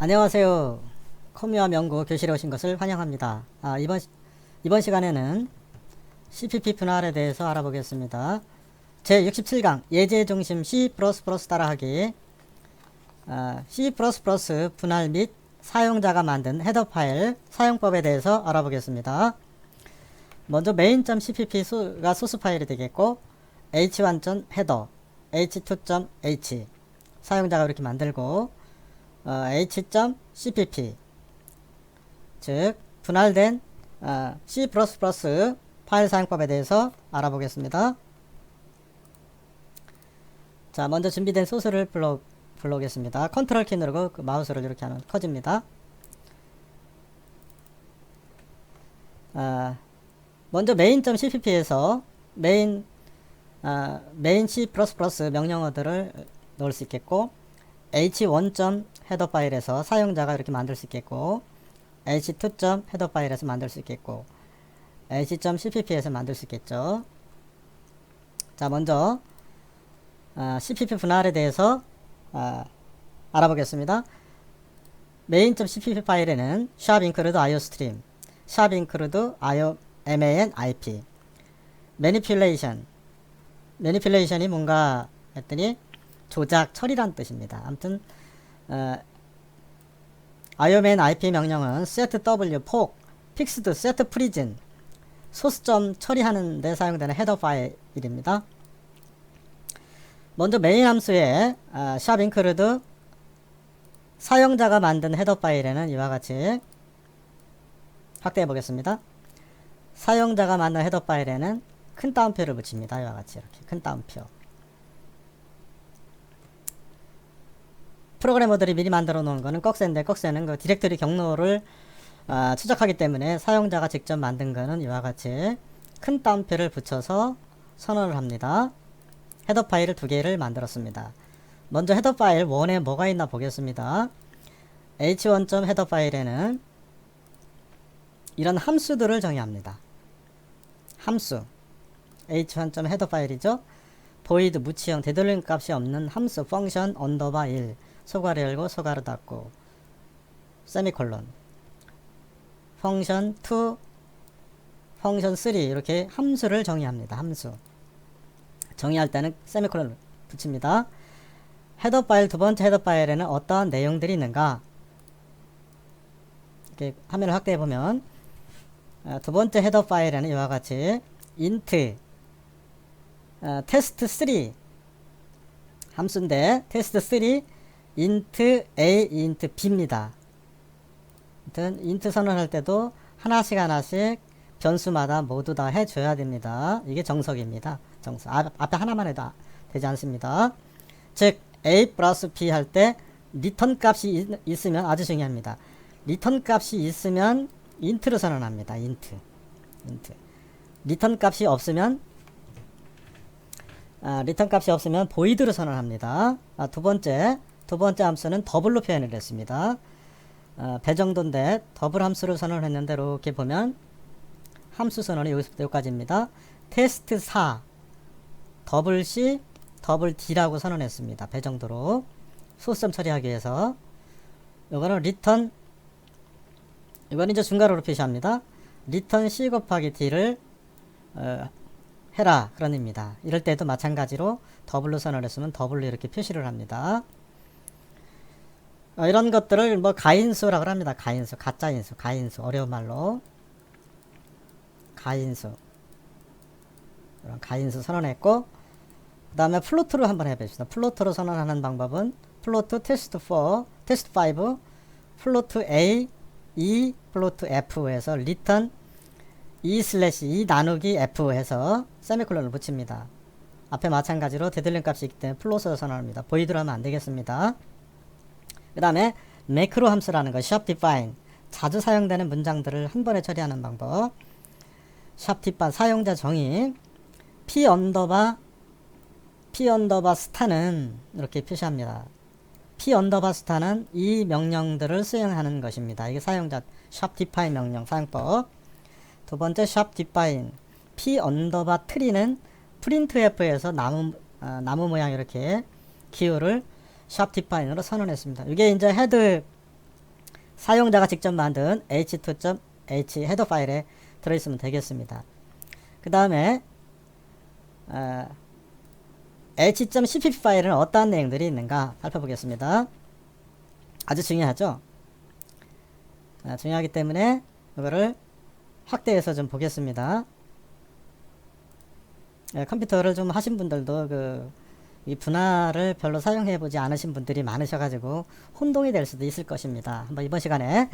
안녕하세요. 코미와 명구 교실에 오신 것을 환영합니다. 이번 시간에는 CPP 분할에 대해서 알아보겠습니다. 제67강 예제 중심 C++ 따라하기 C++ 분할 및 사용자가 만든 헤더 파일 사용법에 대해서 알아보겠습니다. 먼저 main.cpp가 소스 파일이 되겠고 h1.header, h2.h 사용자가 이렇게 만들고 h.cpp 즉 분할된 C++ 파일 사용법에 대해서 알아보겠습니다. 자, 먼저 준비된 소스를 불러오겠습니다. 컨트롤 키 누르고 그 마우스를 이렇게 하면 커집니다. 먼저 main.cpp에서 main C++ 명령어들을 넣을 수 있겠고 h1.header 파일에서 사용자가 이렇게 만들 수 있겠고 h2.header 파일에서 만들 수 있겠고 h.cpp에서 만들 수 있겠죠. 자, 먼저 cpp 분할에 대해서 알아보겠습니다. main.cpp 파일에는 샵 include iostream, 샵 include man ip, manipulation이 뭔가 했더니 조작, 처리란 뜻입니다. 아무튼 iman ip 명령은 set w, fork, fixed, set prison, 소스점 처리하는 데 사용되는 헤더 파일입니다. 먼저 메인 함수에 샵 include 사용자가 만든 헤더 파일에는 이와 같이 확대해 보겠습니다. 사용자가 만든 헤더 파일에는 큰 따옴표를 붙입니다. 이와 같이 이렇게 큰 따옴표. 프로그래머들이 미리 만들어 놓은 거는 꺽쇠인데 꺽쇠는 그 디렉터리 경로를 추적하기 때문에 사용자가 직접 만든 거는 이와 같이 큰 따옴표를 붙여서 선언을 합니다. 헤더 파일을 두 개를 만들었습니다. 먼저 헤더 파일 1에 뭐가 있나 보겠습니다. h1.header 파일에는 이런 함수들을 정의합니다. 함수 h1.header 파일이죠. void 무치형 되돌림 값이 없는 함수 function 언더바 1 소괄호 열고 소괄호 닫고 세미콜론 function 2 function 3 이렇게 함수를 정의합니다. 함수 정의할 때는 세미콜론을 붙입니다. 헤더 파일 두 번째 헤더 파일에는 어떠한 내용들이 있는가 이렇게 화면을 확대해 보면 두 번째 헤더 파일에는 이와 같이 int test3 함수인데 test3 int a int b입니다. 아무튼 int 선언할 때도 하나씩 변수마다 모두 다 해줘야 됩니다. 이게 정석입니다. 정석. 앞에 하나만 해도 되지 않습니다. 즉 a 플러스 b 할 때 리턴 값이 있으면 아주 중요합니다. 리턴 값이 있으면 int를 선언합니다. int. 리턴 값이 없으면 void를 선언합니다. 두 번째 함수는 더블로 표현을 했습니다. 배정도인데 더블 함수를 선언을 했는데 이렇게 보면 함수 선언이 여기서부터 여기까지입니다. 테스트 4 더블 C 더블 D라고 선언했습니다. 배정도로 소수점 처리하기 위해서 이거는 리턴 이건 이제 중괄호로 표시합니다. 리턴 C 곱하기 D를 해라 그런 의미입니다. 이럴 때도 마찬가지로 더블로 선언했으면 더블로 이렇게 표시를 합니다. 이런 것들을 뭐 가인수라고 합니다. 가인수, 가짜인수, 가인수 어려운 말로 가인수 이런 가인수 선언했고 그 다음에 플로트로 한번 해봅시다. 플로트로 선언하는 방법은 플로트 테스트 4, 테스트 5, 플로트 A, E, 플로트 F 해서 리턴 E 슬래시 E 나누기 F 해서 세미콜론을 붙입니다. 앞에 마찬가지로 되돌림 값이 있기 때문에 플로트로 선언합니다. 보이드로 하면 안 되겠습니다. 그 다음에 매크로 함수라는 거 shop define 자주 사용되는 문장들을 한 번에 처리하는 방법 shop define 사용자 정의 p 언더바 스타는 이렇게 표시합니다. p 언더바 스타는 이 명령들을 수행하는 것입니다. 이게 사용자 shop define 명령 사용법. 두 번째 shop define p 언더바 트리는 printf에서 나무 모양 이렇게 기호를 샵 디파인으로 선언했습니다. 이게 이제 헤드 사용자가 직접 만든 h2.h 헤더 파일에 들어있으면 되겠습니다. 그 다음에 h.cpp 파일은 어떠한 내용들이 있는가 살펴보겠습니다. 아주 중요하죠. 중요하기 때문에 이거를 확대해서 좀 보겠습니다. 컴퓨터를 좀 하신 분들도 이 분할을 별로 사용해 보지 않으신 분들이 많으셔가지고 혼동이 될 수도 있을 것입니다. 한번 이번 시간에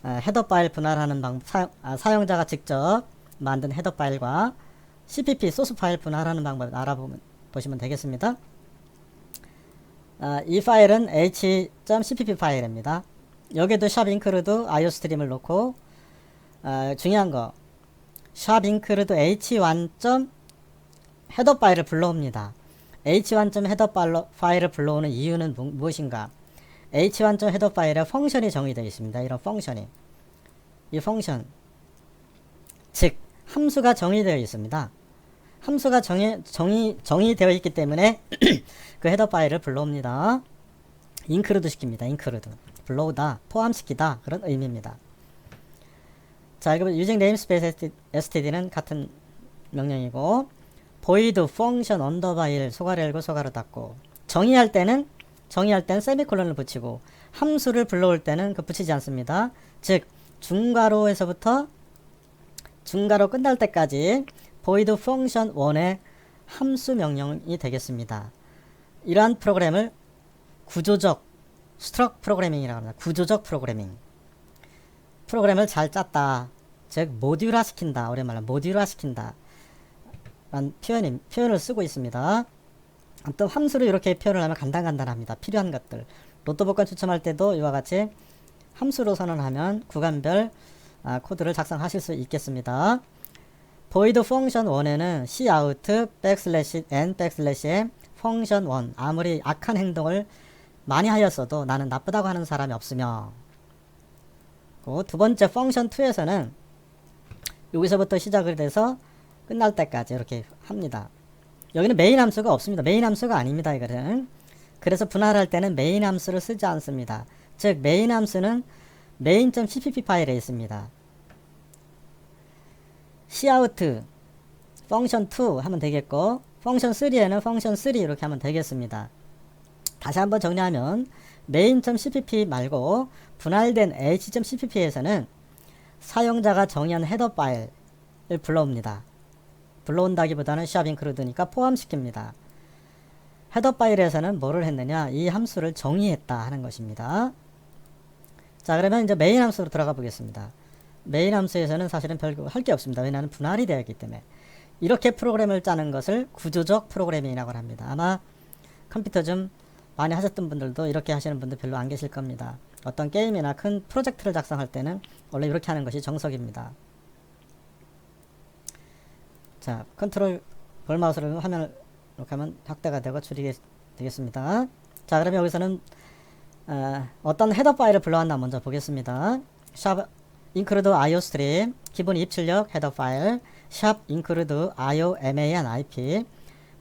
헤더 파일 분할하는 방법, 사용자가 직접 만든 헤더 파일과 CPP 소스 파일 분할하는 방법을 알아보시면 되겠습니다. 이 파일은 h.cpp 파일입니다. 여기에도 샵 인크루드 iostream을 놓고 중요한 거 샵 인크루드 h1. 헤더 파일을 불러옵니다. h1. 헤더 파일을 불러오는 이유는 무엇인가? h1. 헤더 파일에 펑션이 정의되어 있습니다. 이런 펑션이. 이 펑션. 즉, 함수가 정의되어 있습니다. 함수가 정의되어 있기 때문에 그 헤더 파일을 불러옵니다. include 시킵니다. include. 불러오다, 포함시키다. 그런 의미입니다. 자, 그리고 using namespace std는 같은 명령이고, void function underbar 1 소가로 열고 소가로 닫고, 정의할 때는 세미콜론을 붙이고, 함수를 불러올 때는 붙이지 않습니다. 즉, 중괄호에서부터 중괄호 끝날 때까지 void function 1의 함수 명령이 되겠습니다. 이러한 프로그램을 구조적 스트럭 프로그래밍이라고 합니다. 구조적 프로그래밍. 프로그램을 잘 짰다. 즉 모듈화 시킨다. 오랜만에 모듈화 시킨다. 라는 표현을 쓰고 있습니다. 아무튼 함수로 이렇게 표현을 하면 간단합니다. 필요한 것들. 로또 복권 추첨할 때도 이와 같이 함수로 선언하면 구간별 코드를 작성하실 수 있겠습니다. void function 1에는 cout n m function 1 아무리 악한 행동을 많이 하였어도 나는 나쁘다고 하는 사람이 없으며, 두 번째 function 2에서는 여기서부터 시작을 해서 끝날 때까지 이렇게 합니다. 여기는 메인 함수가 없습니다. 메인 함수가 아닙니다. 이거는. 그래서 분할할 때는 메인 함수를 쓰지 않습니다. 즉 메인 함수는 main.cpp 파일에 있습니다. cout function 2 하면 되겠고, function 3에는 function 3 이렇게 하면 되겠습니다. 다시 한번 정리하면 main.cpp 말고 분할된 h.cpp에서는 사용자가 정의한 헤더 파일을 불러옵니다. 불러온다기보다는 샵 인크루드니까 포함시킵니다. 헤더 파일에서는 뭐를 했느냐? 이 함수를 정의했다 하는 것입니다. 자, 그러면 이제 메인 함수로 들어가 보겠습니다. 메인 함수에서는 사실은 별거 할 게 없습니다. 왜냐하면 분할이 되어 있기 때문에. 이렇게 프로그램을 짜는 것을 구조적 프로그래밍이라고 합니다. 아마 컴퓨터 좀 많이 하셨던 분들도 이렇게 하시는 분들 별로 안 계실 겁니다. 어떤 게임이나 큰 프로젝트를 작성할 때는 원래 이렇게 하는 것이 정석입니다. 자, 컨트롤 볼마우스로 화면을 이렇게 하면 확대가 되고 줄이게 되겠습니다. 자, 그러면 여기서는 어떤 헤더 파일을 불러왔나 먼저 보겠습니다. 샵 include iostream 기본 입출력 헤더 파일, 샵 include io_man_ip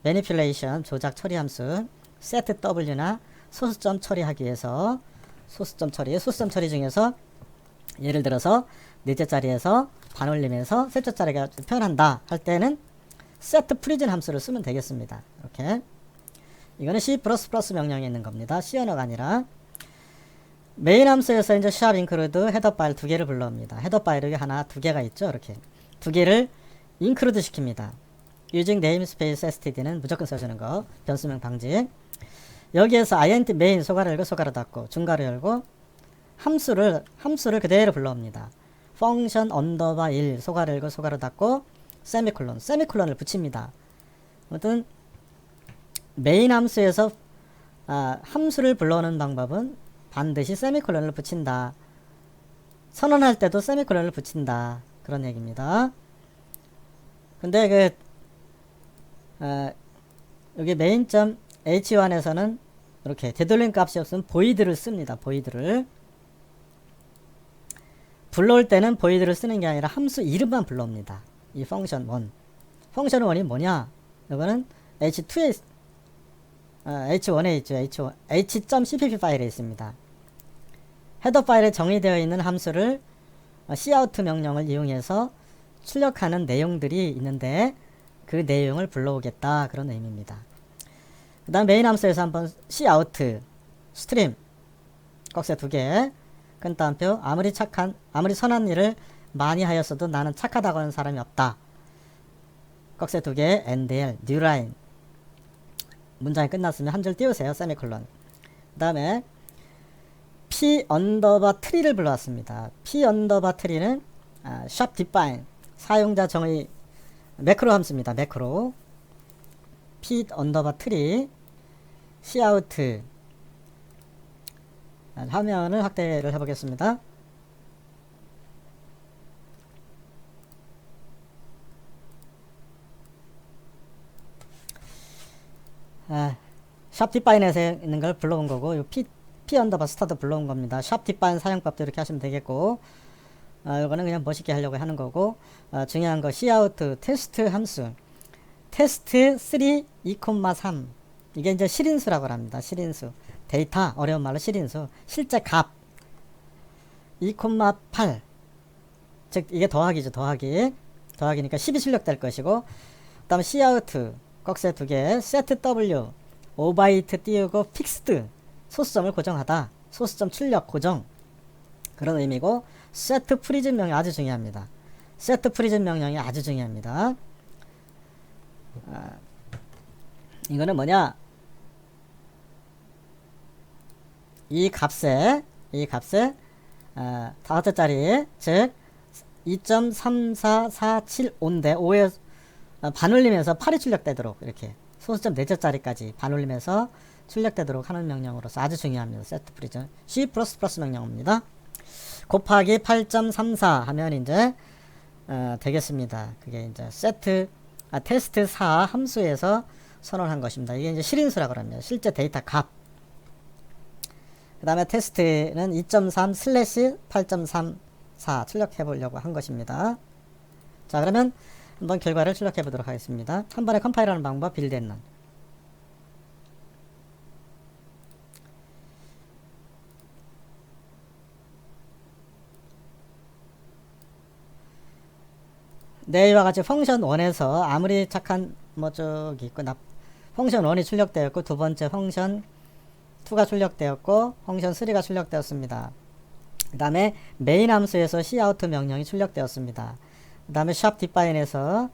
manipulation 조작 처리 함수, set w나 소수점 처리하기 위해서 소수점 처리 중에서 예를 들어서 넷째 자리에서 반올림해서 셋째 자리가 표현한다 할 때는 set 프리즌 함수를 쓰면 되겠습니다. 이렇게. 이거는 C++ 명령에 있는 겁니다. C 언어가 아니라. 메인 함수에서 이제 샵 include 헤더 파일 두 개를 불러옵니다. 헤더 파일 여기 하나, 두 개가 있죠. 이렇게. 두 개를 include 시킵니다. using namespace std는 무조건 써주는 거. 변수명 방지. 여기에서 int main 소가로 열고 소가로 닫고 중괄호 열고 함수를 그대로 불러옵니다. function underbar 1 소가로 열고 소가로 닫고 세미콜론을 붙입니다. 아무튼 메인 함수에서 함수를 불러오는 방법은 반드시 세미콜론을 붙인다. 선언할 때도 세미콜론을 붙인다. 그런 얘기입니다. 근데 여기 main.h1에서는 이렇게 되돌림 값이 없으면 void를 씁니다. void를. 불러올 때는 void를 쓰는 게 아니라 함수 이름만 불러옵니다. 이 function 1. function 1이 뭐냐? 이거는 h2에 h1에 있죠. h.cpp 파일에 있습니다. 헤더 파일에 정의되어 있는 함수를 cout 명령을 이용해서 출력하는 내용들이 있는데 그 내용을 불러오겠다, 그런 의미입니다. 그 다음 메인 함수에서 한번 cout 스트림 꺽쇠 2개, 그 다음표 아무리 선한 일을 많이 하였어도 나는 착하다고 하는 사람이 없다, 꺽쇠 2개, ndl newline. 문장이 끝났으면 한 줄 띄우세요. 세미콜론. 그 다음에 p 언더바 트리를 불러왔습니다. p 언더바 트리는 shop define 사용자 정의 매크로 함수입니다. 매크로 p 언더바 트리 cout. 화면을 확대를 해보겠습니다. 샵 디파인에서 있는 걸 불러온 거고, 요 p 언더바 스타트 불러온 겁니다. 샵 디파인 사용법도 이렇게 하시면 되겠고, 요거는 그냥 멋있게 하려고 하는 거고, 중요한 거 cout 테스트 함수 테스트 3 2,3 이게 이제 실인수라고 합니다. 실인수 데이터, 어려운 말로 실인수, 실제 값 2,8, 즉 이게 더하기죠. 더하기니까 10이 출력될 것이고, 그 다음에 cout 꺽쇠 2개, set w 5바이트 띄우고 fixed 소수점을 고정하다, 소수점 출력 고정, 그런 의미고, set 프리즌 명령 아주 중요합니다. set 프리즌 명령이 아주 중요합니다. 이거는 뭐냐, 이 값에 다섯째 자리, 즉 2.3447인데 5에 반올림해서 8이 출력되도록, 이렇게 소수점 넷째 자리까지 반올림해서 출력되도록 하는 명령으로서 아주 중요합니다. set 프리즌 C++ 명령입니다. 곱하기 8.34 하면 이제 되겠습니다. 그게 이제 테스트 4 함수에서 선언한 것입니다. 이게 이제 실인수라고 합니다. 실제 데이터 값. 그 다음에 테스트는 2.3/8.34 출력해 보려고 한 것입니다. 자, 그러면 한번 결과를 출력해 보도록 하겠습니다. 한 번에 컴파일하는 방법, 빌드 앤 런. 네, 이와 같이 펑션 1에서 아무리 착한 저기 있고 펑션 1이 출력되었고, 두 번째 펑션 2가 출력되었고, 펑션 3가 출력되었습니다. 그 다음에 메인 함수에서 cout 명령이 출력되었습니다. 그 다음에 shop define에서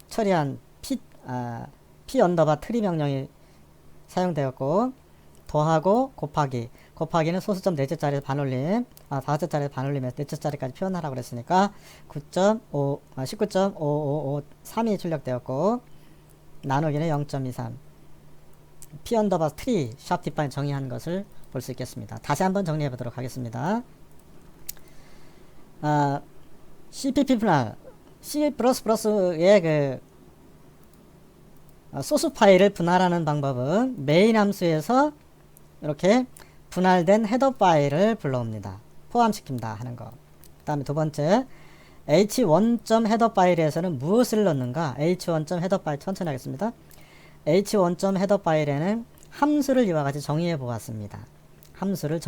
처리한 p 언더바 트리 명령이 사용되었고, 더하고 곱하기는 소수점 넷째 자리에서 반올림, 다섯째 자리에서 반올림해서 넷째 자리까지 표현하라고 그랬으니까 19.5553이 출력되었고, 나누기는 0.23. p 언더바 트리 샵 디파인 정의한 것을 볼 수 있겠습니다. 다시 한번 정리해 보도록 하겠습니다. CPP 분할 C++의 그 소스 파일을 분할하는 방법은 메인 함수에서 이렇게 분할된 헤더 파일을 불러옵니다. 포함시킨다 하는 거. 그 다음에 두 번째, h1.헤더 파일에서는 무엇을 넣는가? h1.헤더 파일 천천히 하겠습니다. h1.헤더 파일에는 함수를 이와 같이 정의해 보았습니다. 함수를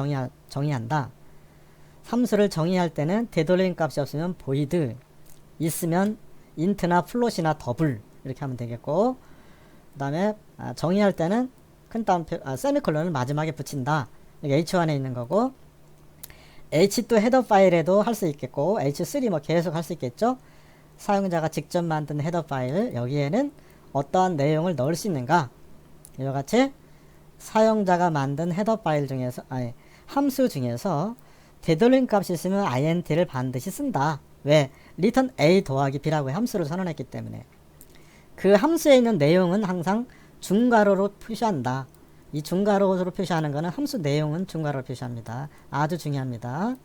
정의한다. 함수를 정의할 때는 되돌림 값이 없으면 void, 있으면 int나 float이나 더블 이렇게 하면 되겠고, 그 다음에 정의할 때는 큰 따옴표 세미콜론을 마지막에 붙인다. 여기 h1에 있는 거고, h2 헤더 파일에도 할 수 있겠고, h3 뭐 계속 할 수 있겠죠. 사용자가 직접 만든 헤더 파일, 여기에는 어떠한 내용을 넣을 수 있는가? 이와 같이 사용자가 만든 헤더 파일 중에서, 함수 중에서 되돌림 값이 있으면 int를 반드시 쓴다. 왜? return a 더하기 b라고 함수를 선언했기 때문에. 그 함수에 있는 내용은 항상 중괄호로 표시한다. 이 중괄호로 표시하는 것은 함수 내용은 중괄호로 표시합니다. 아주 중요합니다.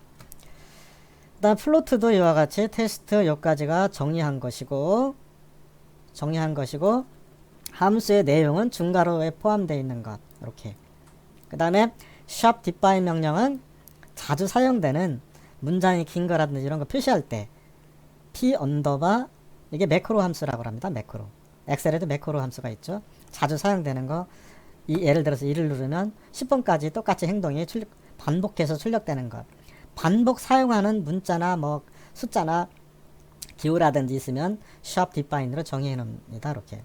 그 다음 플로트도 이와 같이 테스트 여기까지가 정의한 것이고, 함수의 내용은 중괄호에 포함되어 있는 것, 이렇게. 그 다음에 shop define 명령은 자주 사용되는 문장이 긴 거라든지 이런 거 표시할 때 p 언더바, 이게 매크로 함수라고 합니다. 매크로. 엑셀에도 매크로 함수가 있죠. 자주 사용되는 거, 예를 들어서 1을 누르면 10번까지 똑같이 행동이 반복해서 출력되는 것. 반복 사용하는 문자나 뭐 숫자나 기호라든지 있으면 sharp define으로 정의해 놓습니다. 이렇게.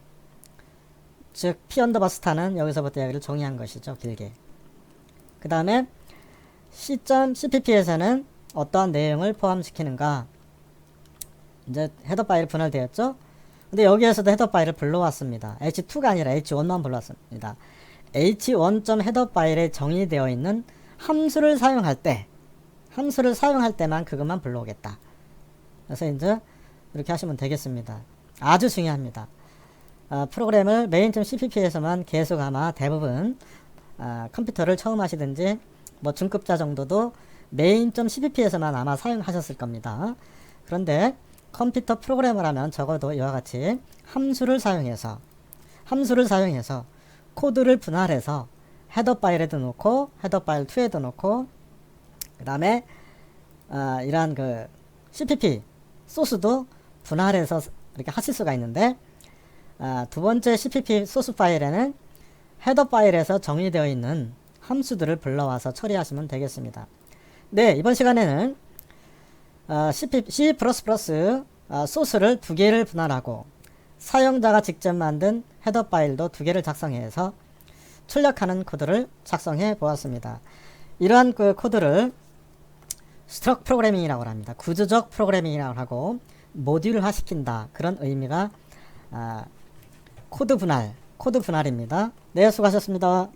즉 p 언더바 스타는 여기서부터 여기를 정의한 것이죠. 길게. 그 다음에 c.cpp에서는 어떠한 내용을 포함시키는가. 이제 헤더 파일이 분할되었죠. 근데 여기에서도 헤더 파일을 불러왔습니다. h2가 아니라 h1만 불러왔습니다. h1.헤더 파일에 정의되어 있는 함수를 사용할 때만 그것만 불러오겠다. 그래서 이제 이렇게 하시면 되겠습니다. 아주 중요합니다. 프로그램을 main.cpp에서만 계속 아마 대부분 컴퓨터를 처음 하시든지 뭐 중급자 정도도 main.cpp에서만 아마 사용하셨을 겁니다. 그런데 컴퓨터 프로그래머라면 적어도 이와 같이 함수를 사용해서 코드를 분할해서 헤더 파일에도 놓고 헤더 파일 2에도 놓고 그 다음에 이러한 그 cpp 소스도 분할해서 이렇게 하실 수가 있는데 두 번째 cpp 소스 파일에는 헤더 파일에서 정의되어 있는 함수들을 불러와서 처리하시면 되겠습니다. 네, 이번 시간에는 C++ 소스를 두 개를 분할하고 사용자가 직접 만든 헤더 파일도 두 개를 작성해서 출력하는 코드를 작성해 보았습니다. 이러한 그 코드를 스트럭 프로그래밍이라고 합니다. 구조적 프로그래밍이라고 하고 모듈화 시킨다. 그런 의미가 코드 분할입니다. 네, 수고하셨습니다.